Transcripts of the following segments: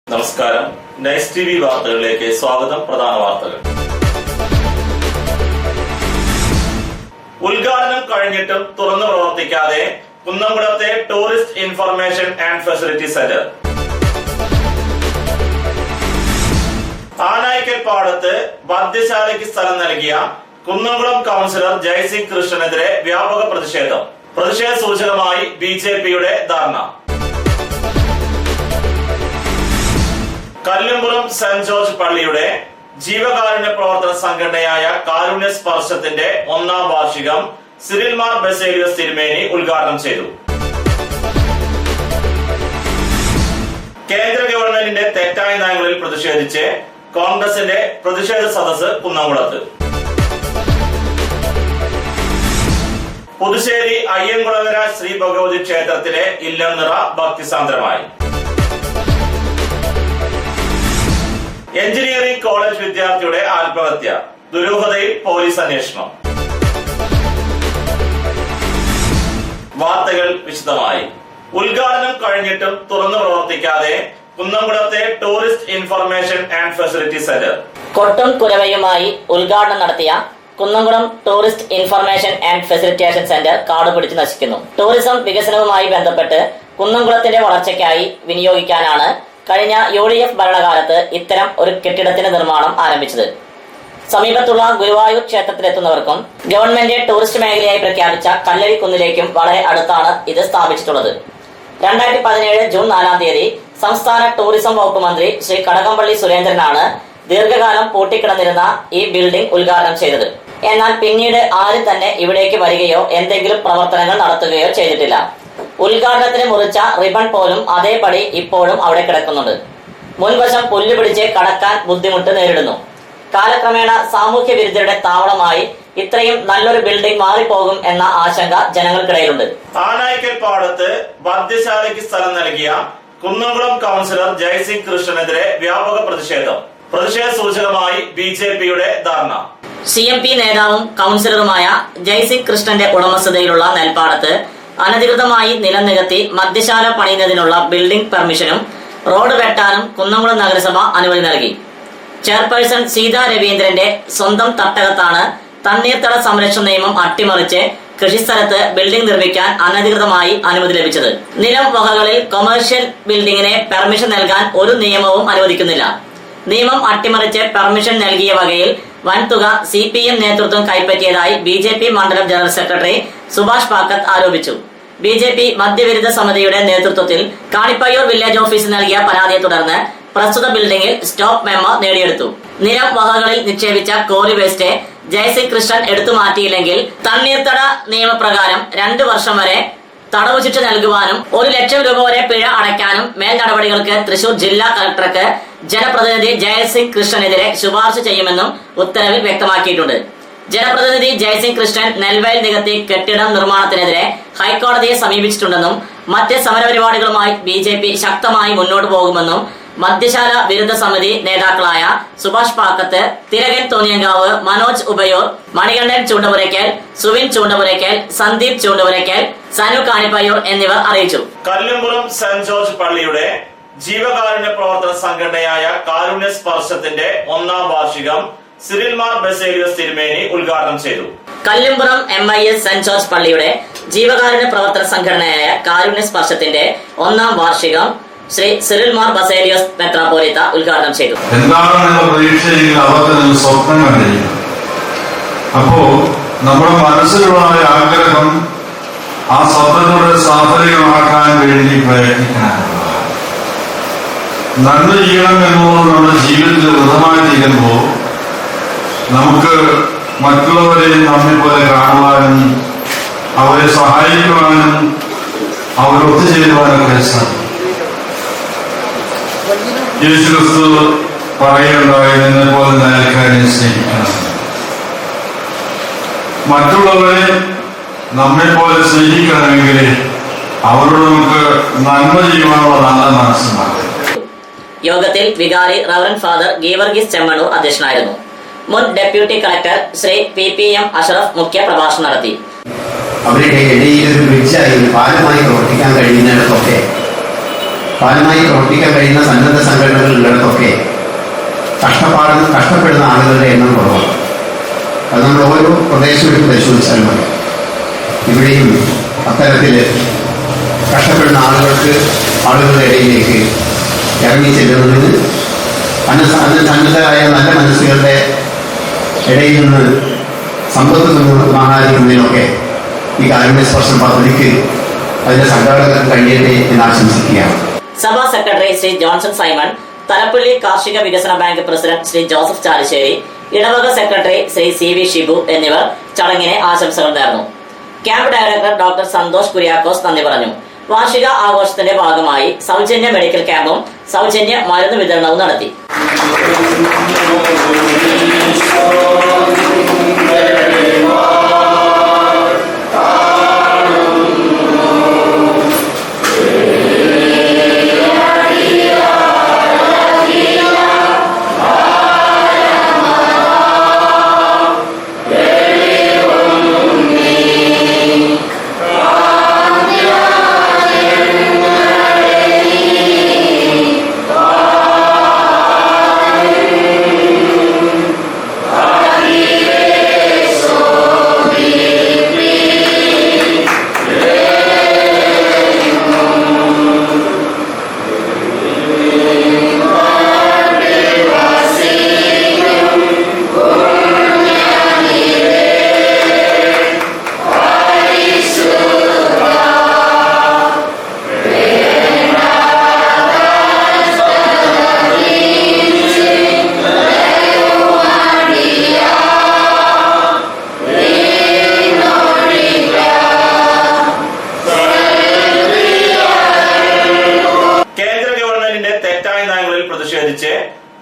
നമസ്കാരം. Nice TV വാർത്തകളിലേക്ക് സ്വാഗതം. പ്രധാന വാർത്തകൾ. ഉദ്ഘാടനം കഴിഞ്ഞിട്ടും തുറന്നു പ്രവർത്തിക്കാതെ കുന്നംകുളത്തെ tourist information and facility centre. Anayikkal പാടത്ത് മദ്യശാലയ്ക്ക് സ്ഥലം നൽകിയ കുന്നംകുളം കൌൺസിലർ ജയസിംഗ് കൃഷ്ണനെതിരെ വ്യാപക പ്രതിഷേധം. പ്രതിഷേധ സൂചകമായി ബിജെപിയുടെ ധർണ. കല്ലുംപുറം സെന്റ് ജോർജ് പള്ളിയുടെ ജീവകാരുണ്യ പ്രവർത്തന സംഘടനയായ കാരുണ്യ സ്പർശത്തിന്റെ 1ാം വാർഷികം സിറിൽ മാർ ബസേലിയോസ് തിരുമേനി ഉദ്ഘാടനം ചെയ്തു. കേന്ദ്ര ഗവൺമെന്റിന്റെ തെറ്റായ നയങ്ങളിൽ പ്രതിഷേധിച്ച് കോൺഗ്രസിന്റെ പ്രതിഷേധ സദസ്സ് കുന്നംകുളത്ത്. പുതുശ്ശേരി അയ്യൻകുളങ്ങര ശ്രീ ഭഗവതി ക്ഷേത്രത്തിലെ ഇല്ലംനിറ ഭക്തിസാന്ദ്രമായി. എഞ്ചിനീയറിംഗ് കോളേജ് വിദ്യാർത്ഥിയുടെ ആത്മഹത്യ. ദുരൂഹതയിൽ പോലീസ് അന്വേഷണം. വാർത്തകൾ വിശദമായി. ഉദ്ഘാടനം കഴിഞ്ഞിട്ടും തുറന്നു പ്രവർത്തിക്കാതെ കുന്നംകുളത്തെ tourist information and facility centre. കൊട്ടും കുരവയുമായി ഉദ്ഘാടനം നടത്തിയ Kunnamkulam tourist information and facilitation centre കാടുപിടിച്ച് നശിക്കുന്നു. ടൂറിസം വികസനവുമായി ബന്ധപ്പെട്ട് കുന്നംകുളത്തിന്റെ വളർച്ചയ്ക്കായി വിനിയോഗിക്കാനാണ് കഴിഞ്ഞ UDF ഭരണകാലത്ത് ഇത്തരം ഒരു കെട്ടിടത്തിന്റെ നിർമ്മാണം ആരംഭിച്ചത്. സമീപത്തുള്ള ഗുരുവായൂർ ക്ഷേത്രത്തിലെത്തുന്നവർക്കും ഗവൺമെന്റ് ടൂറിസ്റ്റ് മേഖലയായി പ്രഖ്യാപിച്ച കല്ലരിക്കുന്നിലേക്കും വളരെ അടുത്താണ് ഇത് സ്ഥാപിച്ചിട്ടുള്ളത്. 2017 ജൂൺ 4-ാം തീയതി സംസ്ഥാന ടൂറിസം വകുപ്പ് മന്ത്രി ശ്രീ കടകംപള്ളി സുരേന്ദ്രനാണ് ദീർഘകാലം പൂട്ടിക്കിടന്നിരുന്ന ഈ ബിൽഡിംഗ് ഉദ്ഘാടനം ചെയ്തത്. എന്നാൽ പിന്നീട് ആരും തന്നെ ഇവിടേക്ക് വരികയോ എന്തെങ്കിലും പ്രവർത്തനങ്ങൾ നടത്തുകയോ ചെയ്തിട്ടില്ല. ഉദ്ഘാടനത്തിന് മുറിച്ച റിബൺ പോലും അതേപടി ഇപ്പോഴും അവിടെ കിടക്കുന്നുണ്ട്. മുൻവശം പുല്ലുപിടിച്ച് കടക്കാൻ ബുദ്ധിമുട്ട് നേരിടുന്നു. കാലക്രമേണ സാമൂഹ്യ വിരുദ്ധരുടെ താവളമായി ഇത്രയും നല്ലൊരു ബിൽഡിംഗ് മാറിപ്പോകും എന്ന ആശങ്ക ജനങ്ങൾക്കിടയിലുണ്ട്. ആനായിക്കൽ പാടത്ത് മദ്യശാലയ്ക്ക് സ്ഥലം നൽകിയ കുന്നംകുളം കൌൺസിലർ ജയസിംഗ് കൃഷ്ണനെതിരെ വ്യാപക പ്രതിഷേധം. പ്രതിഷേധ സൂചകമായി ബിജെപിയുടെ ധർണ. CMP നേതാവും കൌൺസിലറുമായ ജയസിംഗ് കൃഷ്ണന്റെ ഉടമസ്ഥതയിലുള്ള നെൽപ്പാടത്ത് അനധികൃതമായി നിലം നികത്തി മദ്യശാല പണിയുന്നതിനുള്ള ബിൽഡിംഗ് പെർമിഷനും റോഡ് വെട്ടാനും കുന്നംകുളം നഗരസഭ അനുമതി നൽകി. ചെയർപേഴ്സൺ സീതാ രവീന്ദ്രന്റെ സ്വന്തം തട്ടകത്താണ് തണ്ണീർത്തട സംരക്ഷണ നിയമം അട്ടിമറിച്ച് കൃഷിസ്ഥലത്ത് ബിൽഡിംഗ് നിർമ്മിക്കാൻ അനധികൃതമായി അനുമതി ലഭിച്ചത്. നിലം വകകളിൽ കൊമേഴ്ഷ്യൽ ബിൽഡിംഗിന് പെർമിഷൻ നൽകാൻ ഒരു നിയമവും അനുവദിക്കുന്നില്ല. നിയമം അട്ടിമറിച്ച് പെർമിഷൻ നൽകിയ വകയിൽ വൻതുക CPM നേതൃത്വം കൈപ്പറ്റിയതായി BJP മണ്ഡലം ജനറൽ സെക്രട്ടറി സുഭാഷ് പാക്കത്ത് ആരോപിച്ചു. BJP മദ്യവിരുദ്ധ സമിതിയുടെ നേതൃത്വത്തിൽ കാണിപ്പയ്യൂർ വില്ലേജ് ഓഫീസിൽ നൽകിയ പരാതിയെ തുടർന്ന് പ്രസ്തുത ബിൽഡിംഗിൽ സ്റ്റോപ്പ് മെമ്മോ നേടിയെടുത്തു. നിലം വകകളിൽ നിക്ഷേപിച്ച കോറി വേസ്റ്റ് ജയസിംഗ് കൃഷ്ണൻ എടുത്തു മാറ്റിയില്ലെങ്കിൽ തണ്ണീർത്തട നിയമപ്രകാരം 2 വർഷം വരെ തടവ് ശിക്ഷ നൽകുവാനും 1 ലക്ഷം രൂപ വരെ പിഴ അടയ്ക്കാനും മേൽ നടപടികൾക്ക് തൃശൂർ ജില്ലാ കളക്ടർക്ക് ജനപ്രതിനിധി ജയസിംഗ് കൃഷ്ണനെതിരെ ശുപാർശ ചെയ്യുമെന്നും ഉത്തരവിൽ വ്യക്തമാക്കിയിട്ടുണ്ട്. ജനപ്രതിനിധി ജയസിംഗ് കൃഷ്ണൻ നെൽവയൽ നികത്തി കെട്ടിടം നിർമ്മാണത്തിനെതിരെ ഹൈക്കോടതിയെ സമീപിച്ചിട്ടുണ്ടെന്നും മറ്റ് സമരപരിപാടികളുമായി BJP ശക്തമായി മുന്നോട്ട് പോകുമെന്നും മദ്യശാല വിരുദ്ധ സമിതി നേതാക്കളായ സുഭാഷ് പാക്കത്ത്, തിലകൻ തോന്നിയങ്കാവ്, മനോജ് ഉബയൂർ, മണികണ്ഠൻ ചൂണ്ടപുരയ്ക്കൽ, സുവിൻ ചൂണ്ടപുരയ്ക്കൽ, സന്ദീപ് ചൂണ്ടപുരയ്ക്കൽ, സനു കാണിപ്പയ്യൂർ എന്നിവർ അറിയിച്ചു. കല്ലുംപുറം സെന്റ് ജോർജ് പള്ളിയുടെ ജീവകാരുണ്യ പ്രവർത്തന സംഘടനയായ കാരുണ്യ സ്പർശത്തിന്റെ 1ാം വാർഷികം സിറിൽ മാർ ബസേലിയോസ് തിരുമേനി ഉദ്ഘാടനം ചെയ്തു. കല്ലുംപുറം MIS സെന്റ് ജോർജ് പള്ളിയുടെ ജീവകാരുണ്യ പ്രവർത്തന സംഘടനയായ കാരുണ്യ സ്പർശത്തിന്റെ 1ാം വാർഷികം ശ്രീ സിറിൽ മാർ ബസേലിയോസ് മെത്രാപ്പോലീത്ത ഉദ്ഘാടനം ചെയ്തു. എന്താണ് നിങ്ങൾ പ്രതീക്ഷയെങ്കിൽ അവർക്ക് സ്വപ്നം കണ്ടിരിക്കും. അപ്പോ നമ്മുടെ മനസ്സിലുള്ള ആഗ്രഹം ആ സ്വപ്നത്തോടെ സാഫല്യമാക്കാൻ വേണ്ടി പ്രയത്നിക്കണം. നന്മ ചെയ്യണം എന്നുള്ളത് നമ്മുടെ ജീവിതത്തിൽ വൃതമായി തീരുമ്പോൾ നമുക്ക് മറ്റുള്ളവരെ നമ്മെ പോലെ കാണുവാനും അവരെ സഹായിക്കുവാനും അവർ ഒത്തുചേരുവാനൊക്കെ സാധിക്കും. യേശുക്രിസ്തു പറയുണ്ടായി, നിന്നെ പോലെ അയൽക്കാരെ സ്നേഹിക്കണം. മറ്റുള്ളവരെ നമ്മെ പോലെ സ്നേഹിക്കണമെങ്കിൽ അവരോട് നമുക്ക് നന്മ ചെയ്യുവാനുള്ള നല്ല മനസ്സുണ്ടാകും. യോഗത്തിൽ വികാരി റവറന്റ് ഫാദർ ഗീവർഗീസ് ചെമ്മണൂർ അധ്യക്ഷനായിരുന്നു. മുൻ deputy collector Shri PPM Ashraf മുഖ്യ പ്രഭാഷണം നടത്തി. അവരുടെ ഇടയിൽ ഒരു ബ്രിഡ്ജായി പാലമായി പ്രവർത്തിക്കാൻ കഴിയുന്നിടത്തൊക്കെ, പാലമായി പ്രവർത്തിക്കാൻ കഴിയുന്ന സന്നദ്ധ സംഘടനകളുള്ളിടത്തൊക്കെ കഷ്ടപ്പെടുന്ന ആളുകളുടെ എണ്ണം കുറവാണ്. അത് നമ്മൾ ഓരോ പ്രദേശത്തും പരിശോധിച്ചാൽ മതി. ഇവിടെയും അത്തരത്തിൽ കഷ്ടപ്പെടുന്ന ആളുകളുടെ ഇടയിലേക്ക് ഇറങ്ങി ചെല്ലുന്നതിന് സന്നദ്ധരായ നല്ല മനസ്സുകളുടെ ഇടയിൽ നിന്ന് സമ്പത്ത് സമാഹരിക്കുന്നതിനൊക്കെ ഈ കാരുണ്യസ്പർശം പദ്ധതിക്ക് അതിന്റെ സംഘാടകർക്ക് കഴിയട്ടെ എന്ന് ആശംസിക്കുകയാണ്. സഭാ secretary Shri Johnson Simon, Thalappally കാർഷിക വികസന bank president Shri Joseph Chalissery, ഇടവക സെക്രട്ടറി ശ്രീ CV ഷിബു എന്നിവർ ചടങ്ങിന് ആശംസകൾ നേർന്നു. Camp director doctor Santhosh Kuriakose നന്ദി പറഞ്ഞു. വാർഷിക ആഘോഷത്തിന്റെ ഭാഗമായി സൗജന്യ മെഡിക്കൽ ക്യാമ്പും സൗജന്യ മരുന്ന് വിതരണവും നടത്തി.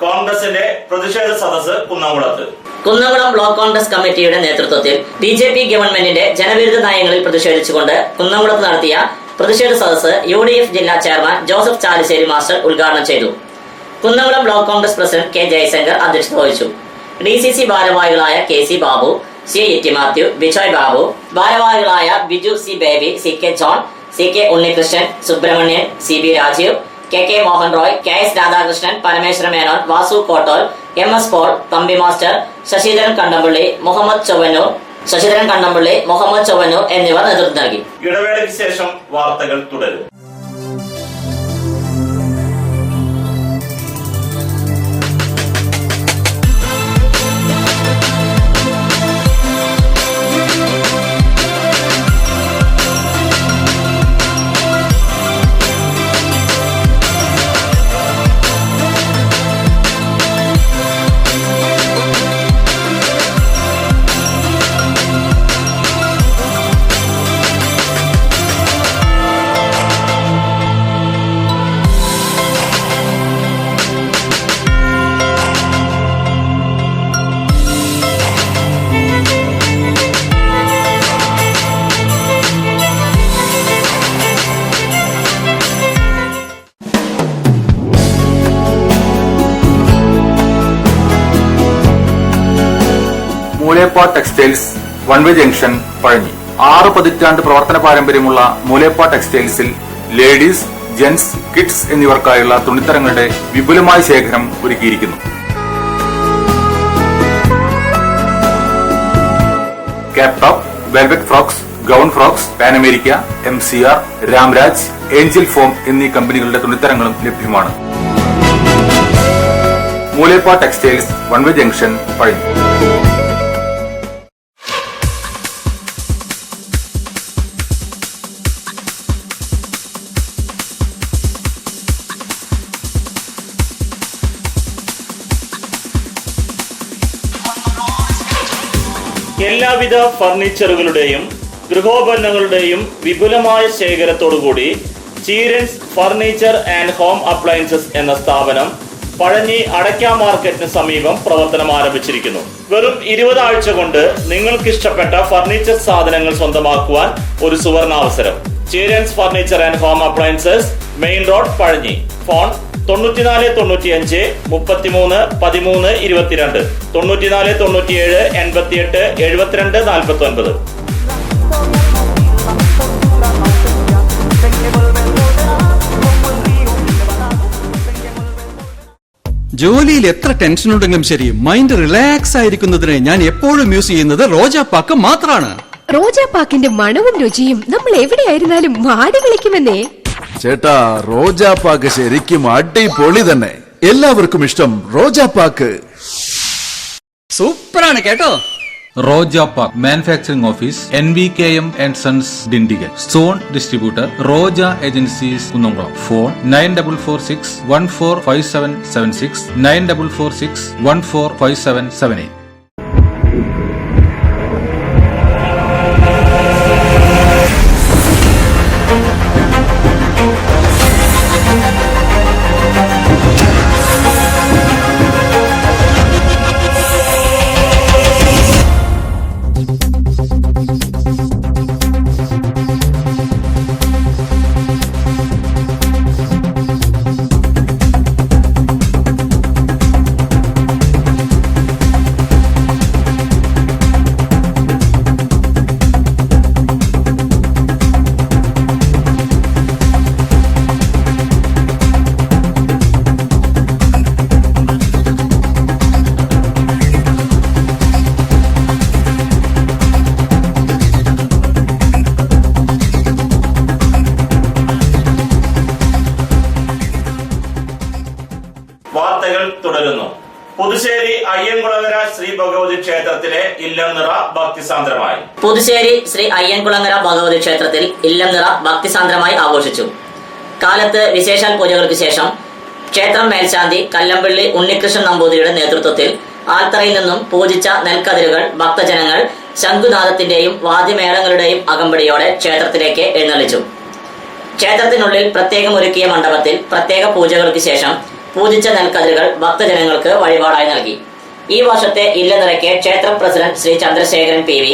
കോൺഗ്രസിന്റെ പ്രതിഷേധ സദസ്സ് കുന്നംകുളത്ത്. കുന്നംകുളം ബ്ലോക്ക് കോൺഗ്രസ് കമ്മിറ്റിയുടെ നേതൃത്വത്തിൽ BJP ഗവൺമെന്റിന്റെ ജനവിരുദ്ധ നയങ്ങളിൽ പ്രതിഷേധിച്ചുകൊണ്ട് കുന്നംകുളത്ത് നടത്തിയ പ്രതിഷേധ സദസ്സ് UDF ജില്ലാ ചെയർമാൻ ജോസഫ് ചാലിശ്ശേരി മാസ്റ്റർ ഉദ്ഘാടനം ചെയ്തു. Kunnamkulam block Congress president K Jaishankar അധ്യക്ഷത വഹിച്ചു. DCC ഭാരവാഹികളായ KC ബാബു, CET മാത്യു, ബിജോയ് ബാബു, ഭാരവാഹികളായ Biju C Baby, CK John, CK Unnikrishnan, Subrahmanyan, CB Rajeev, KK Mohan Roy, KS Radhakrishnan, Parameswara Menon, Vasu Kottol, MS Paul, Thampi master, Sasidharan Kandampally, Muhammad Chowwannur എന്നിവർ നേതൃത്വം നൽകി. ഇടവേളയ്ക്ക് ശേഷം വാർത്തകൾ തുടരും. Moolepa textiles one way junction Pazhanji. 6 പതിറ്റാണ്ട് പ്രവർത്തന പാരമ്പര്യമുള്ള മൂലേപ്പാ ടെക്സ്റ്റൈൽസിൽ ലേഡീസ്, ജെന്റ്സ്, കിഡ്സ് എന്നിവർക്കായുള്ള തുണിത്തരങ്ങളുടെ വിപുലമായ ശേഖരം ഒരുക്കിയിരിക്കുന്നു. Cap top, velvet frocks, gown frocks, pan America, MCR, Ramraj, angel form എന്നീ കമ്പനികളുടെ തുണിത്തരങ്ങളും ലഭ്യമാണ്. മൂലേപ്പാ ടെക്സ്റ്റൈൽസ് വൺവേ ജംഗ്ഷൻ പഴഞ്ഞി. എല്ലാവിധ ഫർണിച്ചറുകളുടെയും ഗൃഹോപകരണങ്ങളുടെയും വിപുലമായ ശേഖരത്തോടുകൂടി ചീരൻസ് ഫർണിച്ചർ ആൻഡ് ഹോം അപ്ലയൻസസ് എന്ന സ്ഥാപനം പഴഞ്ഞി അടയ്ക്ക മാർക്കറ്റിന് സമീപം പ്രവർത്തനം ആരംഭിച്ചിരിക്കുന്നു. വെറും 20 ആഴ്ച കൊണ്ട് നിങ്ങൾക്ക് ഇഷ്ടപ്പെട്ട ഫർണിച്ചർ സാധനങ്ങൾ സ്വന്തമാക്കുവാൻ ഒരു സുവർണാവസരം. Cheerans furniture and home appliances, main road, Pazhanji. Phone 94 95 33 13 22 94 97 88 72 49. ജോലിയിൽ എത്ര ടെൻഷൻ ഉണ്ടെങ്കിലും ശരി, മൈൻഡ് റിലാക്സ് ആയിരിക്കുന്നതിന് ഞാൻ എപ്പോഴും യൂസ് ചെയ്യുന്നത് റോജാപ്പാക്ക് മാത്രമാണ്. റോജാപ്പാക്കിന്റെ മണവും രുചിയും നമ്മൾ എവിടെയായിരുന്നാലും മാടി വിളിക്കുമെന്നേ. ചേട്ടാ, റോജാപ്പാക്ക് ശരിക്കും അടിപൊളി തന്നെ. എല്ലാവർക്കും ഇഷ്ടം റോജാപ്പാക്ക്. സൂപ്പറാണ് കേട്ടോ. Rojapak manufacturing office, NVKM and Sons, Dindigul. Zone distributor Roja Agencies, Kunnamkulam. Phone 9446 145776 9446 145778. വാർത്തകൾ തുടരുന്നു. പുതുശ്ശേരി അയ്യൻകുളങ്ങര ശ്രീ ഭഗവതി ക്ഷേത്രത്തിലെ ഇല്ലംനിറ ഭക്തിസാന്ദ്രമായി. പുതുശ്ശേരി ശ്രീ അയ്യൻകുളങ്ങര ഭഗവതി ക്ഷേത്രത്തിൽ ഇല്ലംനിറ ഭക്തിസാന്ദ്രമായി ആഘോഷിച്ചു. കാലത്ത് വിശേഷാൽ പൂജകൾക്ക് ശേഷം ക്ഷേത്രം മേൽശാന്തി കല്ലമ്പള്ളി ഉണ്ണികൃഷ്ണൻ നമ്പൂതിരിയുടെ നേതൃത്വത്തിൽ ആൽത്തറയിൽ നിന്നും പൂജിച്ച നെൽക്കതിരുകൾ ഭക്തജനങ്ങൾ ശംഖുനാദത്തിന്റെയും വാദ്യമേളങ്ങളുടെയും അകമ്പടിയോടെ ക്ഷേത്രത്തിലേക്ക് എഴുന്നള്ളിച്ചു. ക്ഷേത്രത്തിനുള്ളിൽ പ്രത്യേകം ഒരുക്കിയ മണ്ഡപത്തിൽ പ്രത്യേക പൂജകൾക്ക് ശേഷം പൂജിച്ച നെൽക്കതിരുകൾ ഭക്തജനങ്ങൾക്ക് വഴിപാടായി നൽകി. ഈ വർഷത്തെ ഇല്ലനിറയ്ക്ക് ക്ഷേത്രം president Shri Chandrasekharan PV,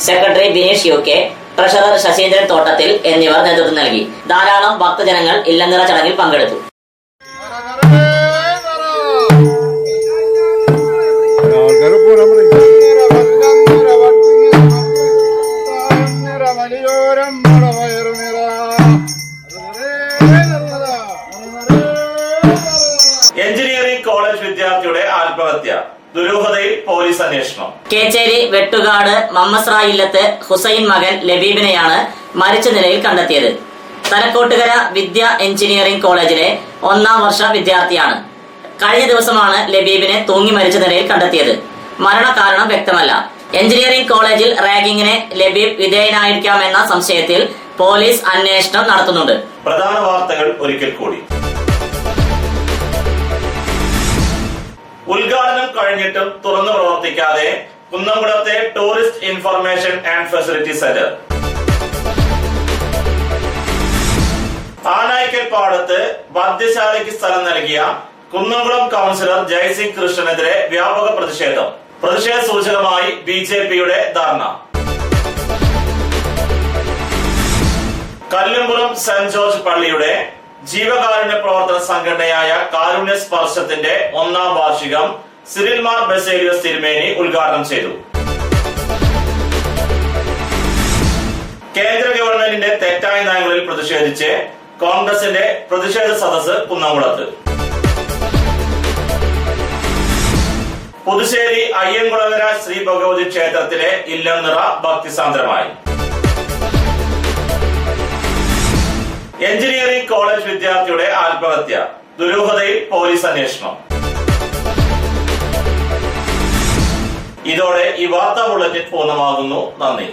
secretary Bineesh UK, treasurer Saseendran തോട്ടത്തിൽ എന്നിവർ നേതൃത്വം നൽകി. ധാരാളം ഭക്തജനങ്ങൾ ഇല്ലനിറ ചടങ്ങിൽ പങ്കെടുത്തു. എഞ്ചിനീയറിംഗ് കോളേജ് വിദ്യാർത്ഥിയുടെ ആത്മഹത്യ, ദുരൂഹതയിൽ പോലീസ് അന്വേഷണം. കേച്ചേരി വെട്ടുകാട് മമ്മസ്രായി ഇല്ലത്ത് ഹുസൈൻ മകൻ ലബീബിനെയാണ് മരിച്ച നിലയിൽ കണ്ടെത്തിയത്. തലക്കോട്ടുകര വിദ്യ എഞ്ചിനീയറിംഗ് കോളേജിലെ 1ാം വർഷ വിദ്യാർത്ഥിയാണ്. കഴിഞ്ഞ ദിവസമാണ് ലബീബിനെ തൂങ്ങി മരിച്ച നിലയിൽ കണ്ടെത്തിയത്. മരണകാരണം വ്യക്തമല്ല. എഞ്ചിനീയറിംഗ് കോളേജിൽ റാഗിങ്ങിന് ലബീബ് വിധേയനായിരിക്കാമെന്ന സംശയത്തിൽ പോലീസ് അന്വേഷണം നടത്തുന്നുണ്ട്. പ്രധാന വാർത്തകൾ ഒരിക്കൽ കൂടി. ഉദ്ഘാടനം കഴിഞ്ഞിട്ടും തുറന്നു പ്രവർത്തിക്കാതെ കുന്നംകുളത്തെ tourist information and facility centre. Anaykkal പാടത്ത് മദ്യശാലയ്ക്ക് സ്ഥലം നൽകിയ കുന്നംകുളം കൗൺസിലർ ജയ്സി കൃഷ്ണനെതിരെ വ്യാപക പ്രതിഷേധം. പ്രതിഷേധ സൂചകമായി BJPയുടെ ധർണ. കല്ലുംപുറം സെന്റ് ജോർജ് പള്ളിയുടെ ജീവകാരുണ്യ പ്രവർത്തന സംഘടനയായ കാരുണ്യ സ്പർശത്തിന്റെ 1ാം വാർഷികം സിറിൽ മാർ ബസേലിയോസ് തിരുമേനി ഉദ്ഘാടനം ചെയ്തു. കേന്ദ്ര ഗവൺമെന്റിന്റെ തെറ്റായ നയങ്ങളിൽ പ്രതിഷേധിച്ച് കോൺഗ്രസിന്റെ പ്രതിഷേധ സദസ്സ് കുന്നംകുളത്ത്. പുതുശ്ശേരി അയ്യൻകുളങ്ങര ശ്രീ ഭഗവതി ക്ഷേത്രത്തിലെ ഇല്ലംനിറ ഭക്തിസാന്ദ്രമായി. എഞ്ചിനീയറിംഗ് കോളേജ് വിദ്യാർത്ഥിയുടെ ആത്മഹത്യ, ദുരൂഹതയിൽ പോലീസ് അന്വേഷണം. ഇതോടെ ഈ വാർത്താ ബുള്ളറ്റിൻ പൂർണ്ണമാകുന്നു. നന്ദി.